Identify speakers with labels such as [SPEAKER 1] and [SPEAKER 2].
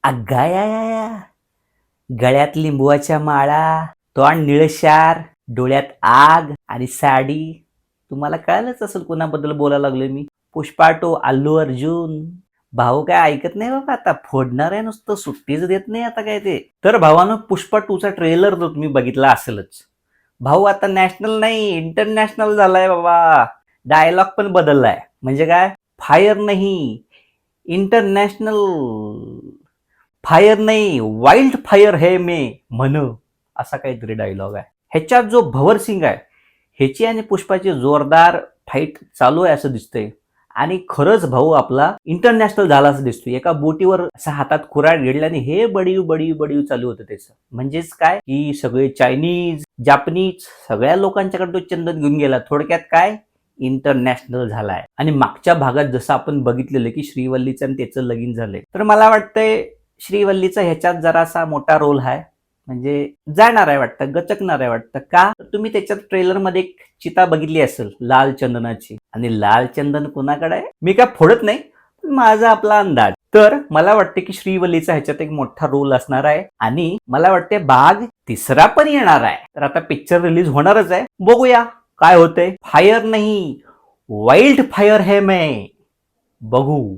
[SPEAKER 1] अग्गाया गळ्यात लिंबुवाच्या माळा, तोंड निळशार, डोळ्यात आग आणि साडी. तुम्हाला कळलंच असेल कोणाबद्दल बोलायला लागलोय मी. पुष्पा टू अल्लू अर्जुन. भाऊ काय ऐकत नाही बाबा, आता फोडणार आहे नुसतं, सुट्टीच देत नाही आता काय ते. तर भावानं पुष्पा 2चा ट्रेलर जो तुम्ही बघितला असेलच. भाऊ आता नॅशनल नाही इंटरनॅशनल झालाय बाबा. डायलॉग पण बदललाय. म्हणजे काय, फायर नाही इंटरनॅशनल, फायर नाही वाईल्ड फायर है मे म्हण, असा काहीतरी डायलॉग आहे. ह्याच्यात जो भवर सिंग आहे, ह्याची आणि पुष्पाची जोरदार फाईट चालू आहे असं दिसतंय. आणि खरंच भाऊ आपला इंटरनॅशनल झाला असं दिसतोय. एका बोटीवर असा हातात कुऱ्हाड घेतल्याने हे बडीव बडीव बडीव चालू होतं त्याचं. म्हणजेच काय की सगळे चायनीज जापनीज सगळ्या लोकांच्याकडे तो चंदन घेऊन गेला. थोडक्यात काय, इंटरनॅशनल झालाय. आणि मागच्या भागात जसं आपण बघितलेलं की श्रीवल्लीचं आणि त्याचं लगीन झालंय, तर मला वाटतंय श्रीवल्लीचा ह्याच्यात जरासा मोठा रोल आहे. म्हणजे जाणार आहे वाटतं, गचकणार आहे वाटतं. का, तुम्ही त्याच्यात ट्रेलर मध्ये एक चिता बघितली असेल लाल चंदनाची. आणि लाल चंदन कोणाकडे आहे, मी काय फोडत नाही, पण माझा आपला अंदाज. तर मला वाटते की श्रीवल्लीचा ह्याच्यात एक मोठा रोल असणार आहे. आणि मला वाटते भाग 3 पण येणार आहे. तर आता पिक्चर रिलीज होणारच आहे, बघूया काय होतंय. फायर नाही वाईल्ड फायर है मैं, बघू.